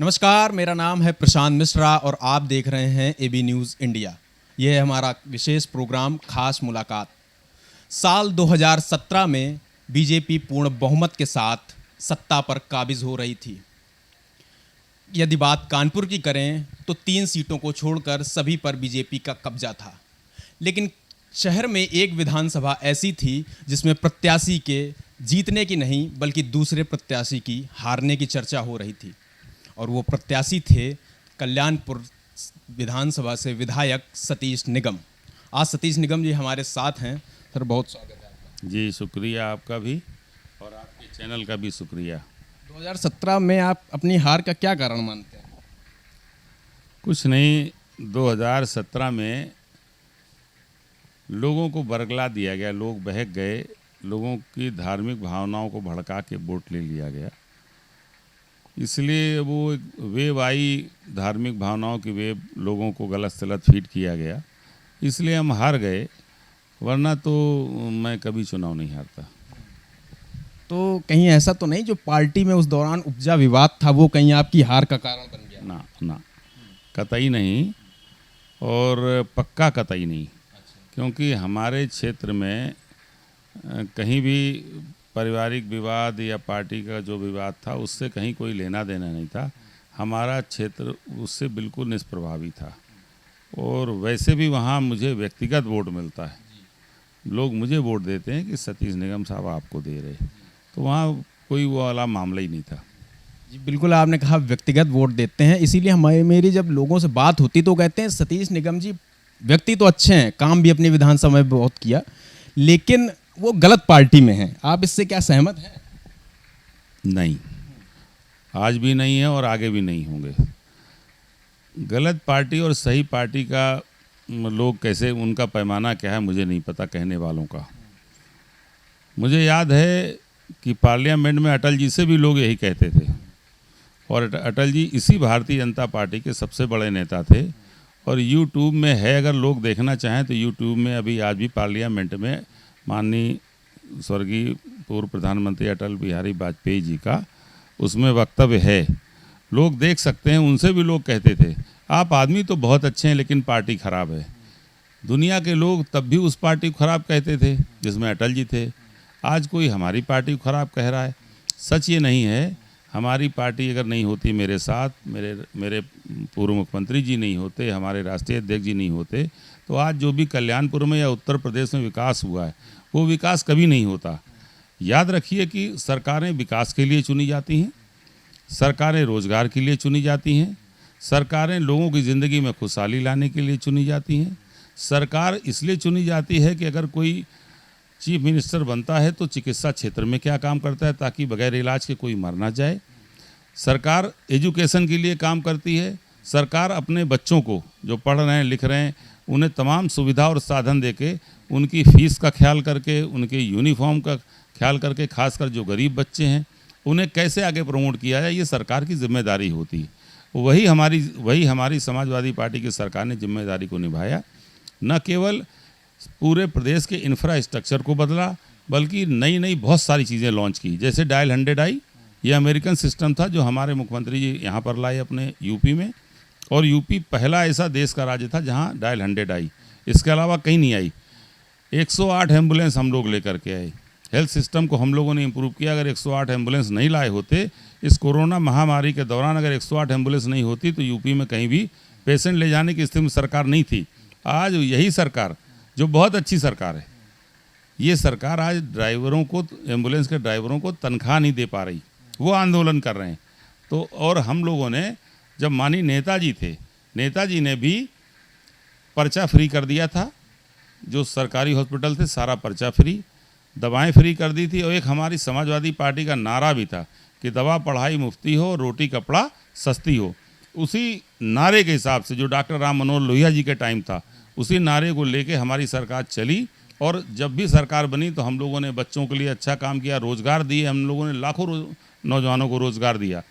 नमस्कार, मेरा नाम है प्रशांत मिश्रा और आप देख रहे हैं एबी न्यूज़ इंडिया। यह है हमारा विशेष प्रोग्राम खास मुलाकात। साल 2017 में बीजेपी पूर्ण बहुमत के साथ सत्ता पर काबिज हो रही थी। यदि बात कानपुर की करें तो 3 सीटों को छोड़कर सभी पर बीजेपी का कब्जा था। लेकिन शहर में एक विधानसभा ऐसी थी जिसमें प्रत्याशी के जीतने की नहीं बल्कि दूसरे प्रत्याशी की हारने की चर्चा हो रही थी, और वो प्रत्याशी थे कल्याणपुर विधानसभा से विधायक सतीश निगम। आज सतीश निगम जी हमारे साथ हैं। सर, बहुत स्वागत है आपका। जी, शुक्रिया आपका भी और आपके चैनल का भी शुक्रिया। 2017 में आप अपनी हार का क्या कारण मानते हैं? कुछ नहीं, 2017 में लोगों को बरगला दिया गया, लोग बहक गए, लोगों की धार्मिक भावनाओं को भड़का के वोट ले लिया गया। इसलिए वो एक वेव आई, धार्मिक भावनाओं की वेव, लोगों को गलत सलत फीड किया गया, इसलिए हम हार गए, वरना तो मैं कभी चुनाव नहीं हारता। तो कहीं ऐसा तो नहीं जो पार्टी में उस दौरान उपजा विवाद था वो कहीं आपकी हार का कारण बन गया? ना ना, कतई नहीं, और पक्का कतई नहीं। क्योंकि हमारे क्षेत्र में कहीं भी पारिवारिक विवाद या पार्टी का जो विवाद था उससे कहीं कोई लेना देना नहीं था। हमारा क्षेत्र उससे बिल्कुल निष्प्रभावी था, और वैसे भी वहाँ मुझे व्यक्तिगत वोट मिलता है। लोग मुझे वोट देते हैं कि सतीश निगम साहब आपको दे रहे, तो वहाँ कोई वो वाला मामला ही नहीं था। जी बिल्कुल, आपने कहा व्यक्तिगत वोट देते हैं, इसीलिए हमारी मेरी जब लोगों से बात होती तो कहते हैं सतीश निगम जी व्यक्ति तो अच्छे हैं, काम भी अपनी विधानसभा में बहुत किया, लेकिन वो गलत पार्टी में हैं। आप इससे क्या सहमत हैं? नहीं, आज भी नहीं है और आगे भी नहीं होंगे। गलत पार्टी और सही पार्टी का लोग कैसे, उनका पैमाना क्या है मुझे नहीं पता, कहने वालों का। मुझे याद है कि पार्लियामेंट में अटल जी से भी लोग यही कहते थे, और अटल जी इसी भारतीय जनता पार्टी के सबसे बड़े नेता थे। और यूट्यूब में है, अगर लोग देखना चाहें तो यूट्यूब में अभी आज भी पार्लियामेंट में माननीय स्वर्गीय पूर्व प्रधानमंत्री अटल बिहारी वाजपेयी जी का उसमें वक्तव्य है, लोग देख सकते हैं। उनसे भी लोग कहते थे आप आदमी तो बहुत अच्छे हैं लेकिन पार्टी ख़राब है। दुनिया के लोग तब भी उस पार्टी को ख़राब कहते थे जिसमें अटल जी थे। आज कोई हमारी पार्टी को ख़राब कह रहा है। सच ये नहीं है। हमारी पार्टी अगर नहीं होती मेरे साथ, मेरे पूर्व मुख्यमंत्री जी नहीं होते, हमारे राष्ट्रीय अध्यक्ष जी नहीं होते, तो आज जो भी कल्याणपुर में या उत्तर प्रदेश में विकास हुआ है वो विकास कभी नहीं होता। याद रखिए कि सरकारें विकास के लिए चुनी जाती हैं, सरकारें रोज़गार के लिए चुनी जाती हैं, सरकारें लोगों की ज़िंदगी में खुशहाली लाने के लिए चुनी जाती हैं। सरकार इसलिए चुनी जाती है कि अगर कोई चीफ मिनिस्टर बनता है तो चिकित्सा क्षेत्र में क्या काम करता है ताकि बगैर इलाज के कोई मर ना जाए। सरकार एजुकेशन के लिए काम करती है। सरकार अपने बच्चों को जो पढ़ रहे हैं, लिख रहे हैं, उन्हें तमाम सुविधा और साधन देके, उनकी फ़ीस का ख्याल करके, उनके यूनिफॉर्म का ख्याल करके, खासकर जो गरीब बच्चे हैं उन्हें कैसे आगे प्रमोट किया जाए, ये सरकार की जिम्मेदारी होती है। वही हमारी समाजवादी पार्टी की सरकार ने जिम्मेदारी को निभाया। न केवल पूरे प्रदेश के इंफ्रास्ट्रक्चर को बदला बल्कि नई नई बहुत सारी चीज़ें लॉन्च की। जैसे डायल 100 आई, ये अमेरिकन सिस्टम था जो हमारे मुख्यमंत्री जी यहाँ पर लाए अपने यूपी में, और यूपी पहला ऐसा देश का राज्य था जहाँ डायल 100 आई। इसके अलावा कहीं नहीं आई। 108 एम्बुलेंस हम लोग लेकर के आए। हेल्थ सिस्टम को हम लोगों ने इम्प्रूव किया। अगर 108 एम्बुलेंस नहीं लाए होते, इस कोरोना महामारी के दौरान अगर 108 एम्बुलेंस नहीं होती तो यूपी में कहीं भी पेशेंट ले जाने की स्थिति में सरकार नहीं थी। आज यही सरकार, जो बहुत अच्छी सरकार है, ये सरकार आज ड्राइवरों को, एम्बुलेंस के ड्राइवरों को तनख्वाह नहीं दे पा रही, वो आंदोलन कर रहे हैं। तो और हम लोगों ने, जब माननीय नेताजी थे, नेताजी ने भी पर्चा फ्री कर दिया था। जो सरकारी हॉस्पिटल थे सारा पर्चा फ्री, दवाएं फ्री कर दी थी। और एक हमारी समाजवादी पार्टी का नारा भी था कि दवा पढ़ाई मुफ्ती हो, रोटी कपड़ा सस्ती हो। उसी नारे के हिसाब से जो डॉक्टर राम मनोहर लोहिया जी के टाइम था, उसी नारे को लेके हमारी सरकार चली। और जब भी सरकार बनी तो हम लोगों ने बच्चों के लिए अच्छा काम किया, रोज़गार दिए, हम लोगों ने लाखों नौजवानों को रोज़गार दिया।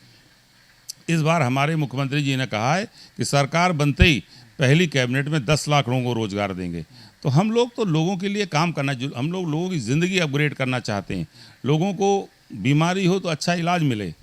इस बार हमारे मुख्यमंत्री जी ने कहा है कि सरकार बनते ही पहली कैबिनेट में 10 लाख लोगों को रोज़गार देंगे। तो हम लोग तो लोगों के लिए काम करना, हम लोग लोगों की ज़िंदगी अपग्रेड करना चाहते हैं। लोगों को बीमारी हो तो अच्छा इलाज मिले,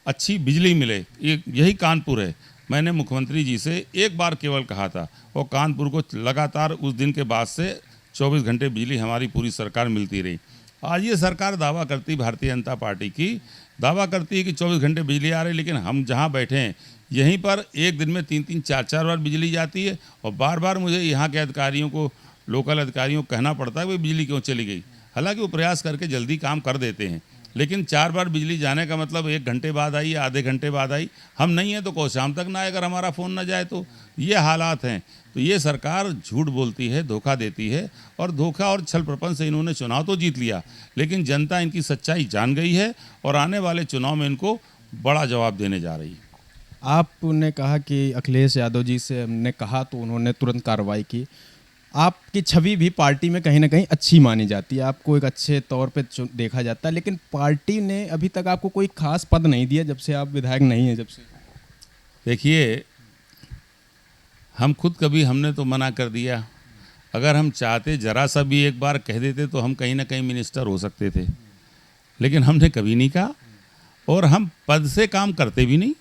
अच्छी बिजली मिले, यही कानपुर है। मैंने मुख्यमंत्री जी से एक बार केवल कहा था और कानपुर को लगातार उस दिन के बाद से 24 घंटे बिजली हमारी पूरी सरकार मिलती रही। आज ये सरकार दावा करती, भारतीय जनता पार्टी की दावा करती है कि 24 घंटे बिजली आ रही, लेकिन हम जहाँ बैठे हैं यहीं पर एक दिन में 3-3, 4-4 बार बिजली जाती है और बार बार मुझे यहाँ के अधिकारियों को, लोकल अधिकारियों को कहना पड़ता है कि बिजली क्यों चली गई। हालांकि वो प्रयास करके जल्दी काम कर देते हैं, लेकिन 4 बार बिजली जाने का मतलब 1 घंटे बाद आई या आधे घंटे बाद आई। हम नहीं हैं तो को शाम तक ना आए अगर हमारा फ़ोन ना जाए तो। ये हालात हैं। तो ये सरकार झूठ बोलती है, धोखा देती है और धोखा और छल प्रपंच से इन्होंने चुनाव तो जीत लिया, लेकिन जनता इनकी सच्चाई जान गई है और आने वाले चुनाव में इनको बड़ा जवाब देने जा रही है। आपने कहा कि अखिलेश यादव जी से हमने कहा तो उन्होंने तुरंत कार्रवाई की। आपकी छवि भी पार्टी में कहीं ना कहीं अच्छी मानी जाती है, आपको एक अच्छे तौर पे देखा जाता है, लेकिन पार्टी ने अभी तक आपको कोई खास पद नहीं दिया जब से आप विधायक नहीं हैं। जब से देखिए, हम खुद कभी हमने तो मना कर दिया। अगर हम चाहते जरा सा भी एक बार कह देते तो हम कहीं ना कहीं मिनिस्टर हो सकते थे, लेकिन हमने कभी नहीं कहा और हम पद से काम करते भी नहीं।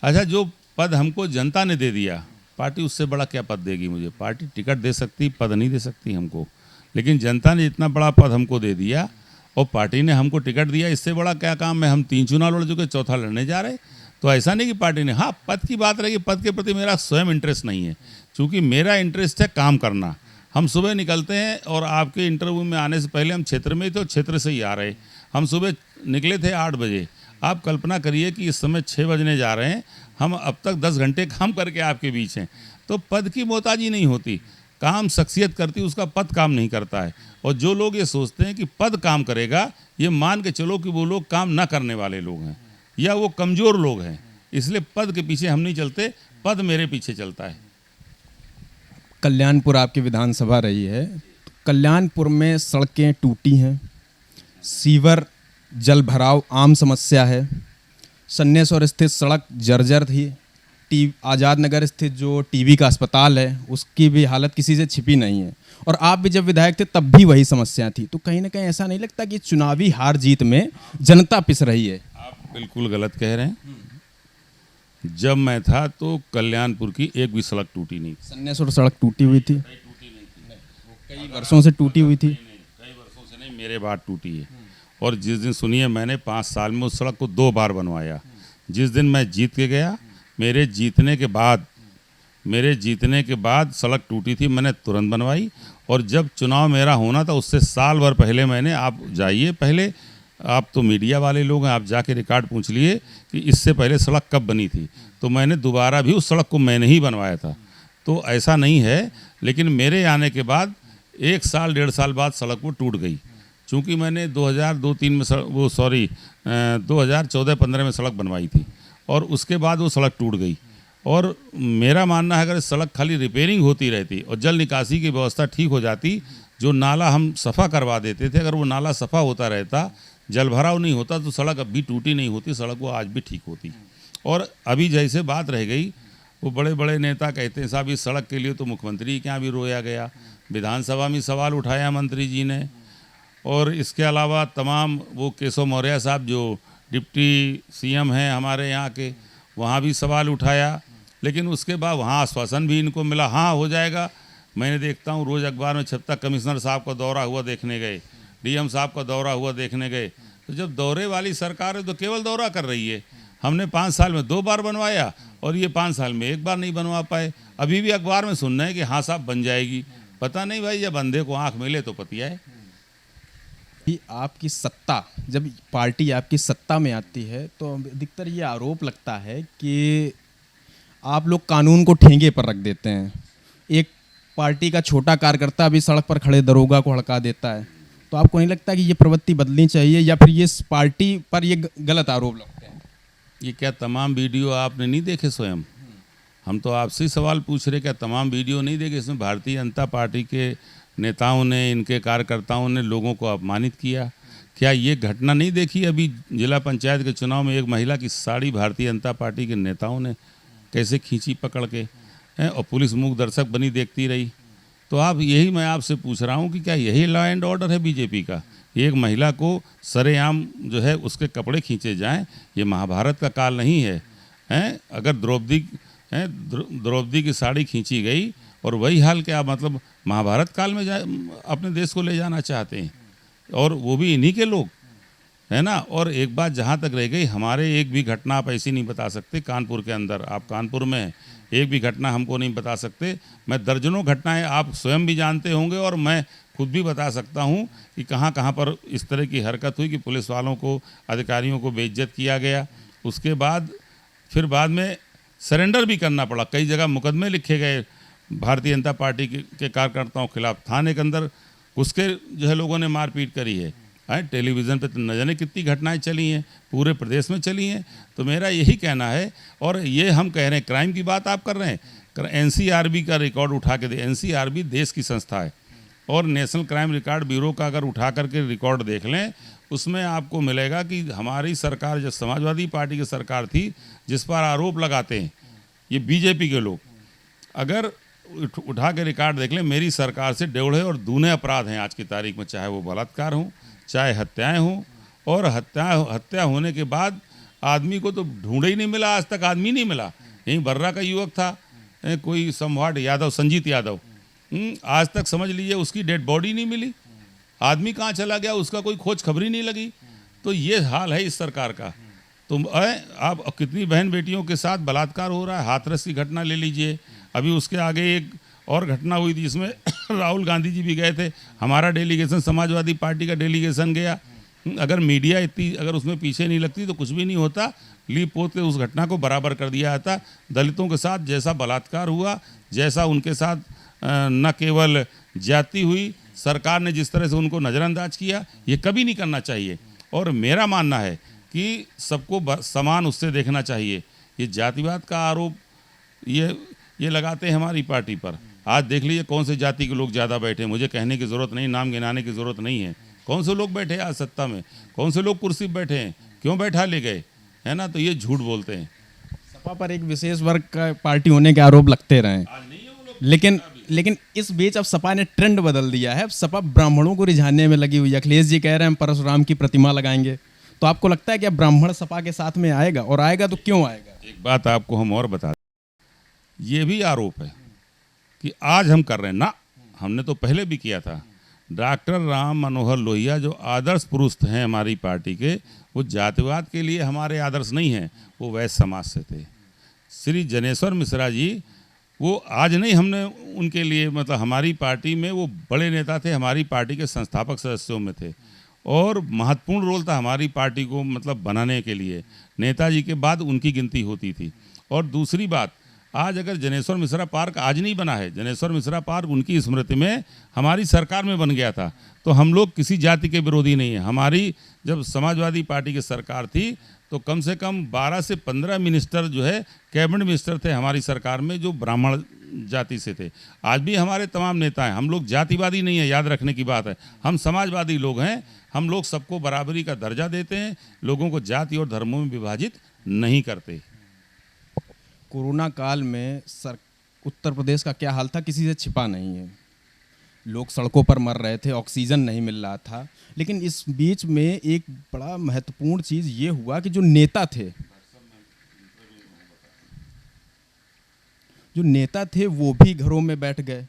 अच्छा, जो पद हमको जनता ने दे दिया, पार्टी उससे बड़ा क्या पद देगी मुझे। पार्टी टिकट दे सकती, पद नहीं दे सकती हमको, लेकिन जनता ने इतना बड़ा पद हमको दे दिया और पार्टी ने हमको टिकट दिया, इससे बड़ा क्या काम है। हम 3 चुनाव लड़ चुके, चौथा लड़ने जा रहे। तो ऐसा नहीं कि पार्टी ने, हाँ पद की बात रहेगी, पद के प्रति मेरा स्वयं इंटरेस्ट नहीं है, क्योंकि मेरा इंटरेस्ट है काम करना। हम सुबह निकलते हैं और आपके इंटरव्यू में आने से पहले हम क्षेत्र में ही तो क्षेत्र से ही आ रहे। हम सुबह निकले थे 8 बजे, आप कल्पना करिए कि इस समय 6 बजने जा रहे हैं। हम अब तक 10 घंटे काम करके आपके बीच हैं। तो पद की मोहताजी नहीं होती, काम शख्सियत करती, उसका पद काम नहीं करता है। और जो लोग ये सोचते हैं कि पद काम करेगा, ये मान के चलो कि वो लोग काम ना करने वाले लोग हैं या वो कमज़ोर लोग हैं। इसलिए पद के पीछे हम नहीं चलते, पद मेरे पीछे चलता है। कल्याणपुर आपकी विधानसभा रही है, तो कल्याणपुर में सड़कें टूटी हैं, सीवर जल भराव आम समस्या है, सन्नेश्वर स्थित सड़क जर्जर थी, आज़ाद नगर स्थित जो टीबी का अस्पताल है उसकी भी हालत किसी से छिपी नहीं है, और आप भी जब विधायक थे तब भी वही समस्या थी। तो कहीं ना कहीं ऐसा नहीं लगता कि चुनावी हार जीत में जनता पिस रही है? आप बिल्कुल गलत कह रहे हैं। जब मैं था तो कल्याणपुर की एक भी सड़क टूटी नहीं। सन्नेश्वर सड़क टूटी हुई थी, कई वर्षों से टूटी हुई थी। कई वर्षों से नहीं, मेरे बाद टूटी है। और जिस दिन सुनिए, मैंने 5 साल में उस सड़क को 2 बार बनवाया। जिस दिन मैं जीत के गया, मेरे जीतने के बाद सड़क टूटी थी, मैंने तुरंत बनवाई। और जब चुनाव मेरा होना था उससे साल भर पहले मैंने, आप जाइए पहले, आप तो मीडिया वाले लोग हैं, आप जाके रिकॉर्ड पूछ लिए कि इससे पहले सड़क कब बनी थी, तो मैंने दोबारा भी उस सड़क को मैंने ही बनवाया था। तो ऐसा नहीं है, लेकिन मेरे आने के बाद 1 साल 1.5 साल बाद सड़क वो टूट गई। चूँकि मैंने 2002-03 में 2014-15 में सड़क बनवाई थी और उसके बाद वो सड़क टूट गई। और मेरा मानना है, अगर सड़क खाली रिपेयरिंग होती रहती और जल निकासी की व्यवस्था ठीक हो जाती, जो नाला हम सफ़ा करवा देते थे, अगर वो नाला सफ़ा होता रहता, जल भराव नहीं होता, तो सड़क अब भी टूटी नहीं होती, सड़क वो आज भी ठीक होती। और अभी जैसे बात रह गई, वो बड़े बड़े नेता कहते हैं साहब इस सड़क के लिए तो मुख्यमंत्री के यहाँ भी रोया गया, विधानसभा में सवाल उठाया मंत्री जी ने, और इसके अलावा तमाम वो केशव मौर्य साहब जो डिप्टी सीएम हैं हमारे यहाँ के, वहाँ भी सवाल उठाया। लेकिन उसके बाद वहाँ आश्वासन भी इनको मिला, हाँ हो जाएगा। मैंने देखता हूँ रोज़ अखबार में छपता, कमिश्नर साहब का दौरा हुआ देखने गए, डीएम साहब का दौरा हुआ देखने गए। तो जब दौरे वाली सरकार है तो केवल दौरा कर रही है। हमने 5 साल में 2 बार बनवाया और ये 5 साल में 1 बार नहीं बनवा पाए। अभी भी अखबार में सुन रहे हैं कि हाँ साहब बन जाएगी। पता नहीं भाई, जब अंधे को आँख मिले तो पतिया है। आपकी सत्ता, जब पार्टी आपकी सत्ता में आती है तो अधिकतर ये आरोप लगता है कि आप लोग कानून को ठेंगे पर रख देते हैं। एक पार्टी का छोटा कार्यकर्ता भी सड़क पर खड़े दरोगा को हड़का देता है। तो आपको नहीं लगता कि ये प्रवृत्ति बदलनी चाहिए, या फिर ये पार्टी पर ये गलत आरोप लगते हैं? ये क्या तमाम वीडियो आपने नहीं देखे स्वयं? हम तो आपसे ही सवाल पूछ रहे, क्या तमाम वीडियो नहीं देखे? इसमें भारतीय जनता पार्टी के नेताओं ने, इनके कार्यकर्ताओं ने लोगों को अपमानित किया। क्या ये घटना नहीं देखी? अभी जिला पंचायत के चुनाव में एक महिला की साड़ी भारतीय जनता पार्टी के नेताओं ने कैसे खींची पकड़ के, और पुलिस मूक दर्शक बनी देखती रही। तो आप, यही मैं आपसे पूछ रहा हूँ कि क्या यही लॉ एंड ऑर्डर है बीजेपी का, एक महिला को सरेआम जो है उसके कपड़े खींचे जाएं, ये महाभारत का काल नहीं है। हैं अगर द्रौपदी की साड़ी खींची गई और वही हाल क्या मतलब महाभारत काल में अपने देश को ले जाना चाहते हैं, और वो भी इन्हीं के लोग, है ना। और एक बात जहाँ तक रह गई, हमारे एक भी घटना आप ऐसी नहीं बता सकते कानपुर के अंदर, आप कानपुर में हैं, एक भी घटना हमको नहीं बता सकते। मैं दर्जनों घटनाएं आप स्वयं भी जानते होंगे और मैं खुद भी बता सकता हूं कि कहां कहां पर इस तरह की हरकत हुई कि पुलिस वालों को, अधिकारियों को बेइज्जत किया गया। उसके बाद फिर बाद में सरेंडर भी करना पड़ा। कई जगह मुकदमे लिखे गए भारतीय जनता पार्टी के कार्यकर्ताओं के खिलाफ, थाने के अंदर घुस के जो है लोगों ने मारपीट करी है। टेलीविज़न पे तो न जाने कितनी घटनाएं चली हैं, पूरे प्रदेश में चली हैं। तो मेरा यही कहना है, और ये हम कह रहे हैं, क्राइम की बात आप कर रहे हैं, एनसीआरबी का रिकॉर्ड उठा के दे। एनसीआरबी देश की संस्था है, और नेशनल क्राइम रिकॉर्ड ब्यूरो का अगर उठा करके रिकॉर्ड देख लें, उसमें आपको मिलेगा कि हमारी सरकार, जो समाजवादी पार्टी की सरकार थी, जिस पर आरोप लगाते हैं ये बीजेपी के लोग, अगर उठा के रिकॉर्ड देख लें, मेरी सरकार से डेढ़े और दूने अपराध हैं आज की तारीख में, चाहे वो बलात्कार हों, चाहे हत्याएं हों। और हत्या होने के बाद आदमी को तो ढूंढे ही नहीं मिला, आज तक आदमी नहीं मिला। यहीं बर्रा का युवक था, कोई समवाट यादव, संजीत यादव, आज तक समझ लीजिए उसकी डेड बॉडी नहीं मिली। आदमी कहाँ चला गया, उसका कोई खोज खबरी नहीं लगी। तो ये हाल है इस सरकार का। तो आप कितनी बहन बेटियों के साथ बलात्कार हो रहा है। हाथरस की घटना ले लीजिए, अभी उसके आगे एक और घटना हुई थी जिसमें राहुल गांधी जी भी गए थे, हमारा डेलीगेशन, समाजवादी पार्टी का डेलीगेशन गया। अगर मीडिया इतनी अगर उसमें पीछे नहीं लगती तो कुछ भी नहीं होता। लीप पोत के उस घटना को बराबर कर दिया जाता। दलितों के साथ जैसा बलात्कार हुआ, जैसा उनके साथ न केवल ज्यादती हुई, सरकार ने जिस तरह से उनको नज़रअंदाज किया, ये कभी नहीं करना चाहिए। और मेरा मानना है कि सबको समान उससे देखना चाहिए। ये जातिवाद का आरोप ये लगाते हैं हमारी पार्टी पर। आज देख लीजिए कौन से जाति के लोग ज़्यादा बैठे, मुझे कहने की ज़रूरत नहीं, नाम गिनाने की ज़रूरत नहीं है। कौन से लोग बैठे आज सत्ता में, कौन से लोग कुर्सी पर बैठे हैं, क्यों बैठा ले गए, है ना। तो ये झूठ बोलते हैं। सपा पर एक विशेष वर्ग का पार्टी होने के आरोप लगते रहे, लेकिन इस बीच अब सपा ने ट्रेंड बदल दिया है। अब सपा ब्राह्मणों को रिझाने में लगी हुई है। अखिलेश जी कह रहे हैं हम परशुराम की प्रतिमा लगाएंगे। तो आपको लगता है कि अब ब्राह्मण सपा के साथ में आएगा, और आएगा तो क्यों आएगा? एक बात आपको हम और बता दें, ये भी आरोप है कि आज हम कर रहे हैं ना, हमने तो पहले भी किया था। डॉक्टर राम मनोहर लोहिया जो आदर्श पुरुष हैं हमारी पार्टी के, वो जातिवाद के लिए हमारे आदर्श नहीं हैं, वो वैश्य समाज से थे। श्री जनेश्वर मिश्रा जी, वो आज नहीं, हमने उनके लिए मतलब हमारी पार्टी में वो बड़े नेता थे, हमारी पार्टी के संस्थापक सदस्यों में थे, और महत्वपूर्ण रोल था हमारी पार्टी को मतलब बनाने के लिए। नेताजी के बाद उनकी गिनती होती थी। और दूसरी बात, आज अगर जनेश्वर मिश्रा पार्क आज नहीं बना है, जनेश्वर मिश्रा पार्क उनकी स्मृति में हमारी सरकार में बन गया था। तो हम लोग किसी जाति के विरोधी नहीं हैं। हमारी जब समाजवादी पार्टी की सरकार थी तो कम से कम 12 से 15 मिनिस्टर जो है कैबिनेट मिनिस्टर थे हमारी सरकार में जो ब्राह्मण जाति से थे। आज भी हमारे तमाम नेता हैं। हम लोग जातिवादी नहीं है, याद रखने की बात है, हम समाजवादी लोग हैं। हम लोग सबको बराबरी का दर्जा देते हैं, लोगों को जाति और धर्मों में विभाजित नहीं करते। कोरोना काल में उत्तर प्रदेश का क्या हाल था, किसी से छिपा नहीं है। लोग सड़कों पर मर रहे थे, ऑक्सीजन नहीं मिल रहा था। लेकिन इस बीच में एक बड़ा महत्वपूर्ण चीज़ ये हुआ कि जो नेता थे वो भी घरों में बैठ गए।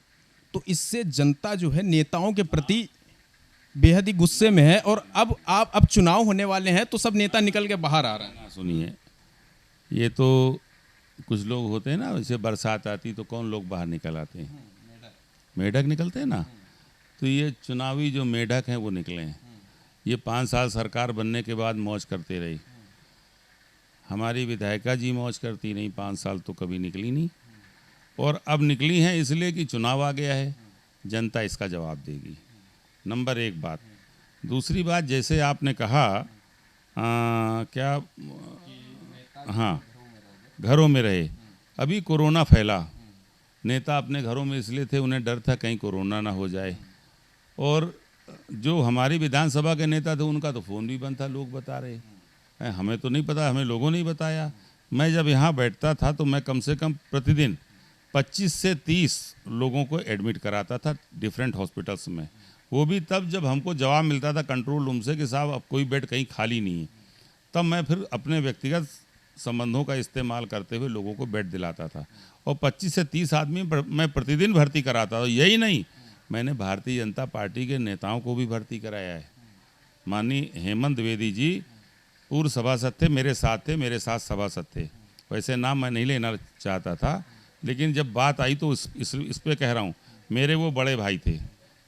तो इससे जनता जो है नेताओं के प्रति बेहद ही गुस्से में है। और अब चुनाव होने वाले हैं तो सब नेता निकल के बाहर आ रहे हैं। सुनिए, ये तो कुछ लोग होते हैं ना, वैसे बरसात आती तो कौन लोग बाहर निकल आते हैं, मेढक निकलते हैं ना। तो ये चुनावी जो मेढक हैं वो निकले हैं। ये 5 साल सरकार बनने के बाद मौज करते रही। हमारी विधायिका जी मौज करती नहीं, 5 साल तो कभी निकली नहीं। और अब निकली हैं इसलिए कि चुनाव आ गया है, जनता इसका जवाब देगी। नंबर 1 बात। दूसरी बात, जैसे आपने कहा क्या, हाँ, घरों में रहे। अभी कोरोना फैला, नेता अपने घरों में इसलिए थे, उन्हें डर था कहीं कोरोना ना हो जाए। और जो हमारी विधानसभा के नेता थे उनका तो फ़ोन भी बंद था, लोग बता रहे। हमें तो नहीं पता, हमें लोगों ने ही बताया। मैं जब यहाँ बैठता था तो मैं कम से कम प्रतिदिन 25 से 30 लोगों को एडमिट कराता था डिफरेंट हॉस्पिटल्स में। वो भी तब जब हमको जवाब मिलता था कंट्रोल रूम से कि साहब अब कोई बेड कहीं खाली नहीं है, तब मैं फिर अपने व्यक्तिगत संबंधों का इस्तेमाल करते हुए लोगों को बेड दिलाता था। और 25 से 30 आदमी मैं प्रतिदिन भर्ती कराता था। यही नहीं, मैंने भारतीय जनता पार्टी के नेताओं को भी भर्ती कराया है। माननीय हेमंत द्विवेदी जी पूर्व सभासद थे, मेरे साथ थे, मेरे साथ सभासद थे। वैसे नाम मैं नहीं लेना चाहता था, लेकिन जब बात आई तो इस पे कह रहा हूँ, मेरे वो बड़े भाई थे,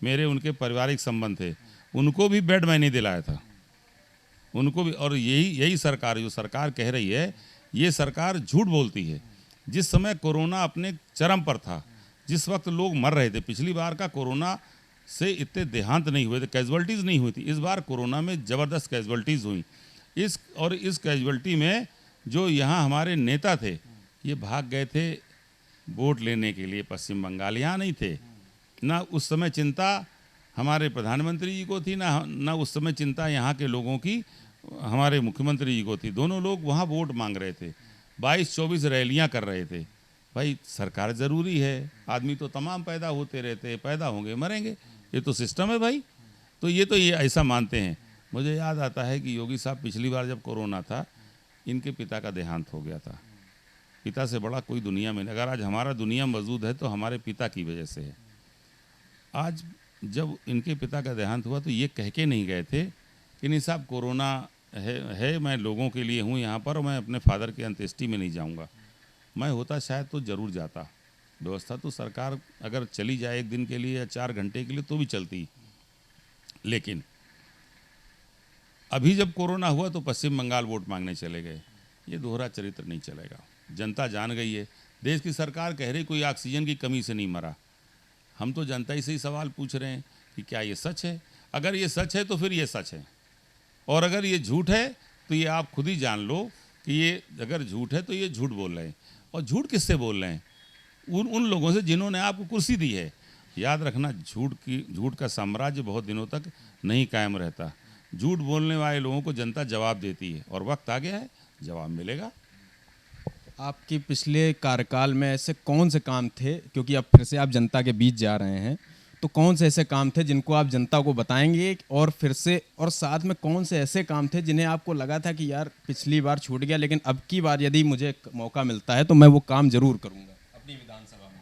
मेरे उनके पारिवारिक संबंध थे, उनको भी बेड मैंने दिलाया था, उनको भी। और यही सरकार, जो सरकार कह रही है, ये सरकार झूठ बोलती है। जिस समय कोरोना अपने चरम पर था, जिस वक्त लोग मर रहे थे, पिछली बार का कोरोना से इतने देहांत नहीं हुए थे, कैजुअल्टीज़ नहीं हुई थी। इस बार कोरोना में ज़बरदस्त कैजुअल्टीज़ हुई। इस कैजुअल्टी में जो यहाँ हमारे नेता थे, ये भाग गए थे वोट लेने के लिए पश्चिम बंगाल, यहाँ नहीं थे। ना उस समय चिंता हमारे प्रधानमंत्री जी को थी, ना उस समय चिंता यहाँ के लोगों की हमारे मुख्यमंत्री जी को थी। दोनों लोग वहाँ वोट मांग रहे थे, 22-24 रैलियाँ कर रहे थे। भाई सरकार ज़रूरी है, आदमी तो तमाम पैदा होते रहते हैं, पैदा होंगे मरेंगे, ये तो सिस्टम है भाई। तो ये ऐसा मानते हैं। मुझे याद आता है कि योगी साहब पिछली बार जब कोरोना था, इनके पिता का देहांत हो गया था। पिता से बड़ा कोई दुनिया में नहीं। अगर आज हमारा दुनिया मौजूद है तो हमारे पिता की वजह से है। आज जब इनके पिता का देहांत हुआ तो ये कह के नहीं गए थे कि नहीं साहब कोरोना है, मैं लोगों के लिए हूँ यहाँ पर और मैं अपने फादर की अंत्येष्टि में नहीं जाऊँगा। मैं होता शायद तो ज़रूर जाता। व्यवस्था तो सरकार अगर चली जाए एक दिन के लिए या 4 घंटे के लिए तो भी चलती, लेकिन अभी जब कोरोना हुआ तो पश्चिम बंगाल वोट मांगने चले गए। ये दोहरा चरित्र नहीं चलेगा। जनता जान गई है। देश की सरकार कह रही कोई ऑक्सीजन की कमी से नहीं मरा। हम तो जनता ही से ही सवाल पूछ रहे हैं कि क्या ये सच है। अगर ये सच है तो फिर ये सच है, और अगर ये झूठ है तो ये आप खुद ही जान लो कि ये अगर झूठ है तो ये झूठ बोल रहे हैं। और झूठ किससे बोल रहे हैं? उन लोगों से जिन्होंने आपको कुर्सी दी है। याद रखना, झूठ का साम्राज्य बहुत दिनों तक नहीं कायम रहता। झूठ बोलने वाले लोगों को जनता जवाब देती है, और वक्त आ गया है, जवाब मिलेगा। आपके पिछले कार्यकाल में ऐसे कौन से काम थे, क्योंकि अब फिर से आप जनता के बीच जा रहे हैं, तो कौन से ऐसे काम थे जिनको आप जनता को बताएंगे, और फिर से और साथ में कौन से ऐसे काम थे जिन्हें आपको लगा था कि यार पिछली बार छूट गया लेकिन अब की बार यदि मुझे मौका मिलता है तो मैं वो काम जरूर करूंगा अपनी विधानसभा में?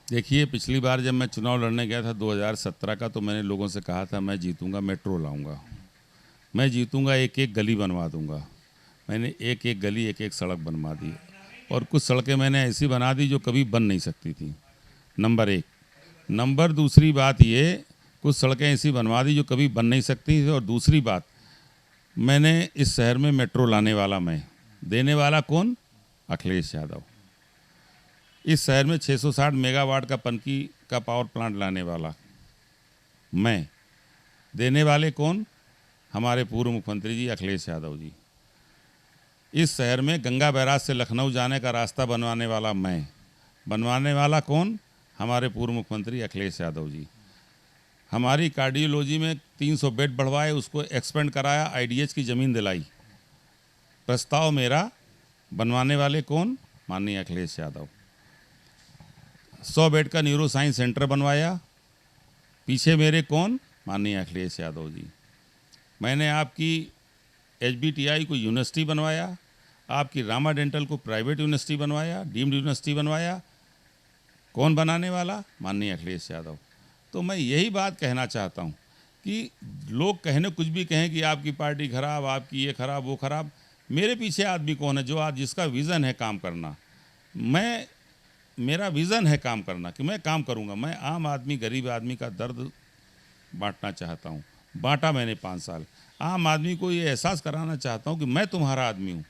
देखिए, पिछली बार जब मैं चुनाव लड़ने गया था 2017 का, तो मैंने लोगों से कहा था मैं जीतूंगा, मेट्रो लाऊंगा, मैं जीतूंगा, एक एक गली बनवा दूंगा। मैंने एक एक गली, एक एक सड़क बनवा दी, और कुछ सड़कें मैंने ऐसी बना दी जो कभी बन नहीं सकती थी। नंबर 1। नंबर दूसरी बात ये, कुछ सड़कें ऐसी बनवा दी जो कभी बन नहीं सकती थी। और दूसरी बात, मैंने इस शहर में मेट्रो लाने वाला मैं, देने वाला कौन? अखिलेश यादव। इस शहर में 660 मेगावाट का पनकी का पावर प्लांट लाने वाला मैं, देने वाले कौन? हमारे पूर्व मुख्यमंत्री जी अखिलेश यादव जी। इस शहर में गंगा बैराज से लखनऊ जाने का रास्ता बनवाने वाला मैं, बनवाने वाला कौन? हमारे पूर्व मुख्यमंत्री अखिलेश यादव जी। हमारी कार्डियोलॉजी में 300 बेड बढ़वाए, उसको एक्सपेंड कराया, आईडीएच की ज़मीन दिलाई, प्रस्ताव मेरा, बनवाने वाले कौन? माननीय अखिलेश यादव। 100 बेड का न्यूरो साइंस सेंटर बनवाया, पीछे मेरे कौन? माननीय अखिलेश यादव जी। मैंने आपकी HBTI को यूनिवर्सिटी बनवाया, आपकी रामा डेंटल को प्राइवेट यूनिवर्सिटी बनवाया, डीम्ड यूनिवर्सिटी बनवाया, कौन बनाने वाला? माननीय अखिलेश यादव। तो मैं यही बात कहना चाहता हूँ कि लोग कहने कुछ भी कहें कि आपकी पार्टी खराब, आपकी ये खराब, वो खराब, मेरे पीछे आदमी कौन है? जो आज जिसका विज़न है काम करना। मेरा विज़न है काम करना कि मैं काम करूँगा। मैं आम आदमी, गरीब आदमी का दर्द बांटना चाहता हूँ। बांटा मैंने 5 साल। आम आदमी को ये एहसास कराना चाहता हूँ कि मैं तुम्हारा आदमी हूँ,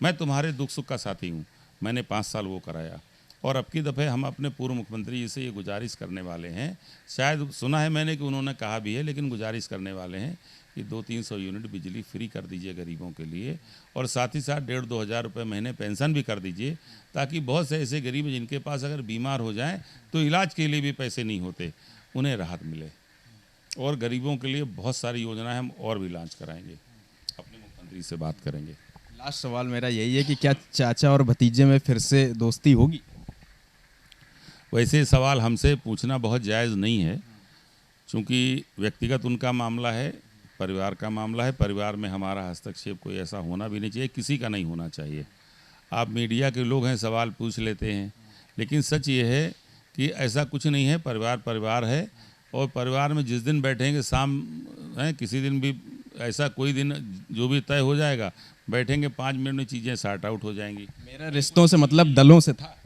मैं तुम्हारे दुख सुख का साथी हूँ। मैंने 5 साल वो कराया। और अब की दफ़े हम अपने पूर्व मुख्यमंत्री जी से ये गुजारिश करने वाले हैं, शायद सुना है मैंने कि उन्होंने कहा भी है, लेकिन गुजारिश करने वाले हैं कि 200-300 यूनिट बिजली फ्री कर दीजिए गरीबों के लिए, और साथ ही साथ 1,500-2 हज़ार रुपये महीने पेंशन भी कर दीजिए, ताकि बहुत से ऐसे गरीब जिनके पास अगर बीमार हो जाएं तो इलाज के लिए भी पैसे नहीं होते, उन्हें राहत मिले। और गरीबों के लिए बहुत सारी योजनाएं हम और भी लॉन्च कराएंगे, अपने मुख्यमंत्री से बात करेंगे। लास्ट सवाल मेरा यही है कि क्या चाचा और भतीजे में फिर से दोस्ती होगी? वैसे सवाल हमसे पूछना बहुत जायज़ नहीं है, क्योंकि व्यक्तिगत उनका मामला है, परिवार का मामला है। परिवार में हमारा हस्तक्षेप कोई ऐसा होना भी नहीं चाहिए, किसी का नहीं होना चाहिए। आप मीडिया के लोग हैं, सवाल पूछ लेते हैं, लेकिन सच ये है कि ऐसा कुछ नहीं है। परिवार परिवार है, और परिवार में जिस दिन बैठेंगे शाम है, किसी दिन भी ऐसा कोई दिन जो भी तय हो जाएगा, बैठेंगे 5 मिनट में चीज़ें सॉर्ट आउट हो जाएंगी। मेरा रिश्तों से मतलब दलों से था।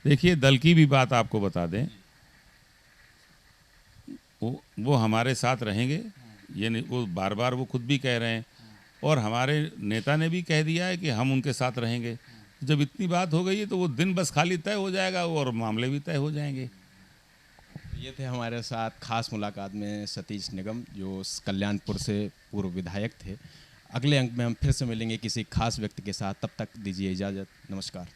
देखिए, दल की भी बात आपको बता दें, वो हमारे साथ रहेंगे, ये नहीं, वो बार बार वो खुद भी कह रहे हैं, और हमारे नेता ने भी कह दिया है कि हम उनके साथ रहेंगे। जब इतनी बात हो गई है तो वो दिन बस खाली तय हो जाएगा और मामले भी तय हो जाएंगे। ये थे हमारे साथ खास मुलाकात में सतीश निगम, जो कल्याणपुर से पूर्व विधायक थे। अगले अंक में हम फिर से मिलेंगे किसी खास व्यक्ति के साथ। तब तक दीजिए इजाज़त। नमस्कार।